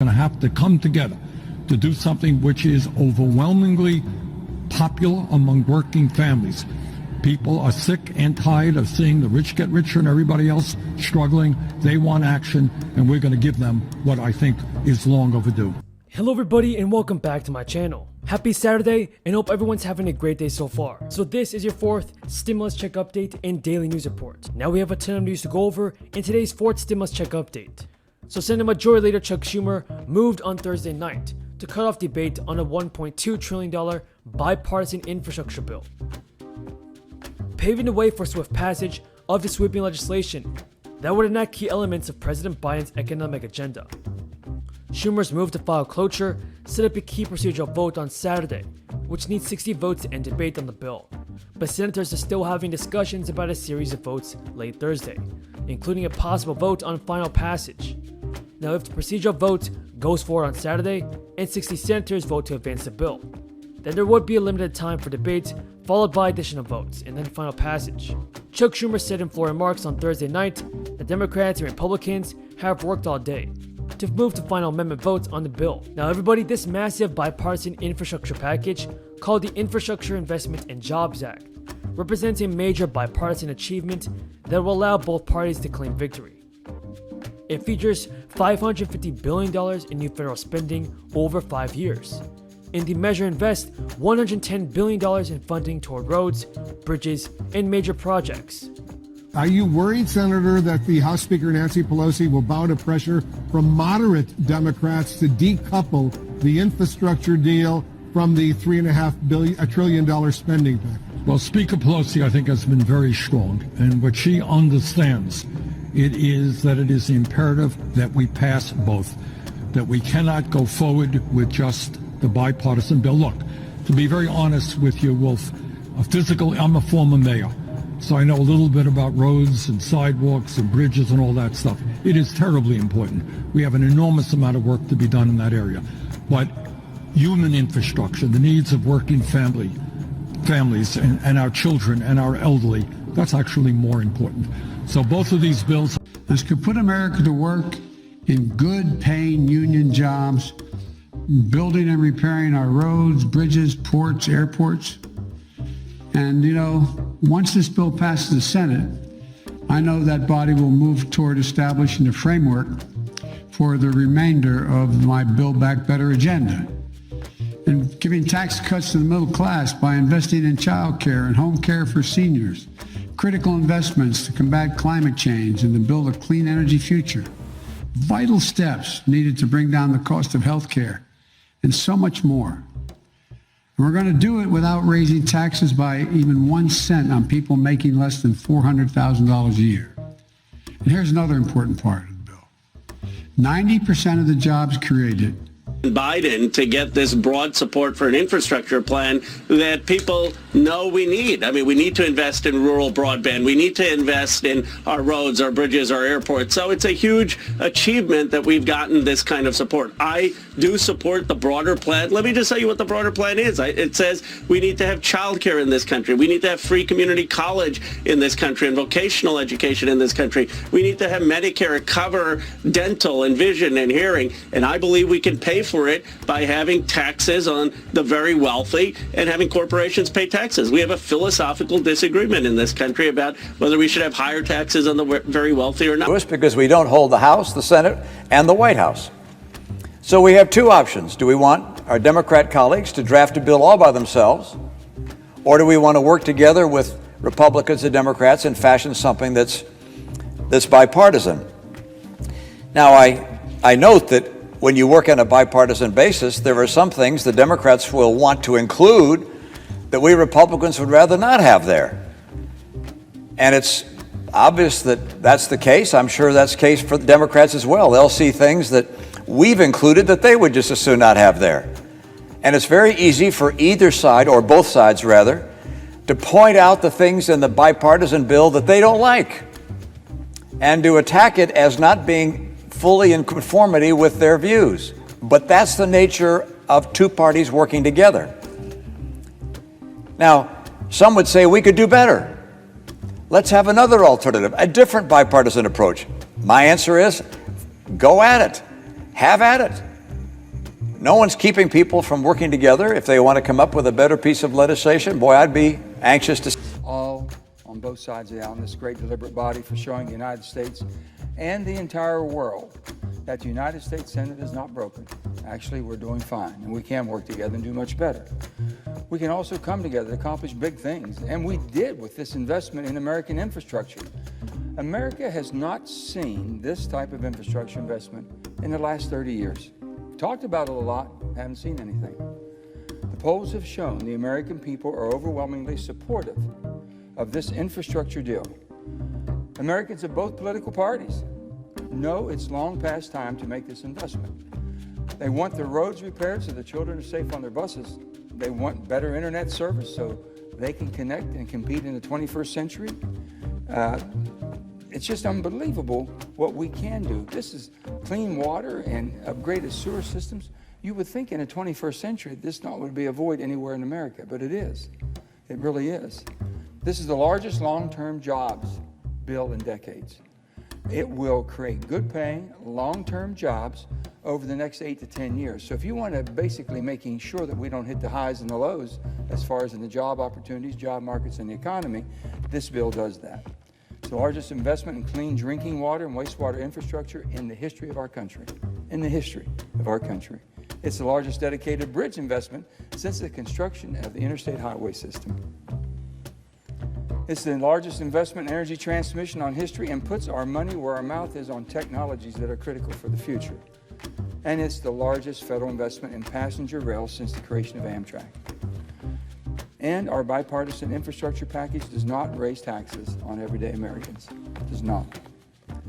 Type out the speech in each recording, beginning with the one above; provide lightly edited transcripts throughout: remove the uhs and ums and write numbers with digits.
going to have to come together to do something which is overwhelmingly popular among working families. People are sick and tired of seeing the rich get richer and everybody else struggling. They want action, and we're going to give them what I think is long overdue. Hello everybody and welcome back to my channel. Happy Saturday and hope everyone's having a great day so far. So this is your fourth stimulus check update and daily news report. Now we have a ton of news to go over in today's fourth stimulus check update. So Senate Majority Leader Chuck Schumer moved on Thursday night to cut off debate on a $1.2 trillion bipartisan infrastructure bill, paving the way for swift passage of the sweeping legislation that would enact key elements of President Biden's economic agenda. Schumer's move to file cloture set up a key procedural vote on Saturday, which needs 60 votes to end debate on the bill. But senators are still having discussions about a series of votes late Thursday, including a possible vote on final passage. Now, if the procedural vote goes forward on Saturday and 60 senators vote to advance the bill, then there would be a limited time for debate, followed by additional votes, and then final passage. Chuck Schumer said in floor remarks on Thursday night that Democrats and Republicans have worked all day to move to final amendment votes on the bill. Now everybody, this massive bipartisan infrastructure package, called the Infrastructure Investment and Jobs Act, represents a major bipartisan achievement that will allow both parties to claim victory. It features $550 billion in new federal spending over 5 years. And the measure invests $110 billion in funding toward roads, bridges, and major projects. Are you worried, Senator, that the House Speaker Nancy Pelosi will bow to pressure from moderate Democrats to decouple the infrastructure deal from the $3.5 trillion spending package? Well, Speaker Pelosi, I think, has been very strong, and what she understands it is imperative that we pass both, that we cannot go forward with just the bipartisan bill. Look, to be very honest with you, Wolf, I'm a former mayor, so I know a little bit about roads and sidewalks and bridges and all that stuff. It is terribly important. We have an enormous amount of work to be done in that area. But human infrastructure, the needs of working families and our children and our elderly, that's actually more important. So both of these bills. This could put America to work in good paying union jobs, building and repairing our roads, bridges, ports, airports. And once this bill passes the Senate, I know that body will move toward establishing the framework for the remainder of my Build Back Better agenda, and giving tax cuts to the middle class by investing in child care and home care for seniors, critical investments to combat climate change and to build a clean energy future, vital steps needed to bring down the cost of health care, and so much more. And we're going to do it without raising taxes by even 1 cent on people making less than $400,000 a year. And here's another important part of the bill. 90% of the jobs created Biden to get this broad support for an infrastructure plan that people know we need. I mean, we need to invest in rural broadband. We need to invest in our roads, our bridges, our airports. So it's a huge achievement that we've gotten this kind of support. I do support the broader plan. Let me just tell you what the broader plan is. It says we need to have child care in this country. We need to have free community college in this country and vocational education in this country. We need to have Medicare cover dental and vision and hearing. And I believe we can pay for it by having taxes on the very wealthy and having corporations pay taxes. We have a philosophical disagreement in this country about whether we should have higher taxes on the very wealthy or not. Because we don't hold the House, the Senate, and the White House. So we have two options. Do we want our Democrat colleagues to draft a bill all by themselves, or do we want to work together with Republicans and Democrats and fashion something that's bipartisan? Now, I note that when you work on a bipartisan basis, there are some things the Democrats will want to include that we Republicans would rather not have there. And it's obvious that that's the case. I'm sure that's the case for the Democrats as well. They'll see things that we've included that they would just as soon not have there. And it's very easy for either side, or both sides rather, to point out the things in the bipartisan bill that they don't like and to attack it as not being fully in conformity with their views. But that's the nature of two parties working together. Now, some would say we could do better. Let's have another alternative, a different bipartisan approach. My answer is, go at it. Have at it. no one's keeping people from working together if they want to come up with a better piece of legislation. Boy, I'd be anxious to. All on both sides of the aisle in this great deliberate body for showing the United States and the entire world that the United States Senate is not broken. Actually, we're doing fine, and we can work together and do much better. We can also come together to accomplish big things, and we did with this investment in American infrastructure. America has not seen this type of infrastructure investment in the last 30 years. Talked about it a lot, haven't seen anything. The polls have shown the American people are overwhelmingly supportive of this infrastructure deal. Americans of both political parties know it's long past time to make this investment. They want their roads repaired so the children are safe on their buses. They want better internet service so they can connect and compete in the 21st century. It's just unbelievable what we can do. This is clean water and upgraded sewer systems. You would think in the 21st century this not would be a void anywhere in America, but it is. It really is. This is the largest long-term jobs bill in decades. It will create good paying, long-term jobs over the next 8 to 10 years. So if you want to basically making sure that we don't hit the highs and the lows as far as in the job opportunities, job markets, and the economy, this bill does that. It's the largest investment in clean drinking water and wastewater infrastructure in the history of our country. In the history of our country. It's the largest dedicated bridge investment since the construction of the interstate highway system. It's the largest investment in energy transmission on history and puts our money where our mouth is on technologies that are critical for the future. And it's the largest federal investment in passenger rail since the creation of Amtrak. And our bipartisan infrastructure package does not raise taxes on everyday Americans. It does not.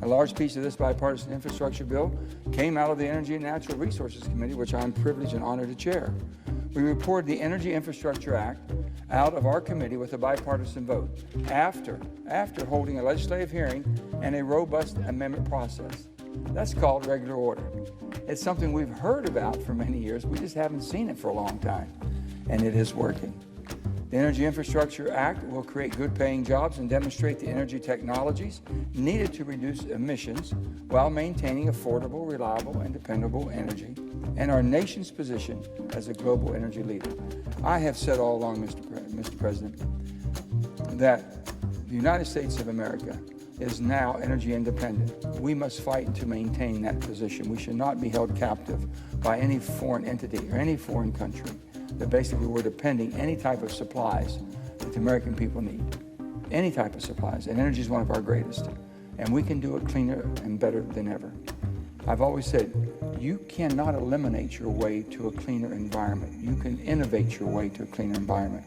A large piece of this bipartisan infrastructure bill came out of the Energy and Natural Resources Committee, which I'm privileged and honored to chair. We reported the Energy Infrastructure Act out of our committee with a bipartisan vote after holding a legislative hearing and a robust amendment process. That's called regular order. It's something we've heard about for many years. We just haven't seen it for a long time, and it is working. The Energy Infrastructure Act will create good-paying jobs and demonstrate the energy technologies needed to reduce emissions while maintaining affordable, reliable, and dependable energy and our nation's position as a global energy leader. I have said all along, Mr. President, that the United States of America is now energy independent. We must fight to maintain that position. We should not be held captive by any foreign entity or any foreign country that basically we're depending any type of supplies that the American people need. Any type of supplies. And energy is one of our greatest. And we can do it cleaner and better than ever. I've always said, you cannot eliminate your way to a cleaner environment. You can innovate your way to a cleaner environment.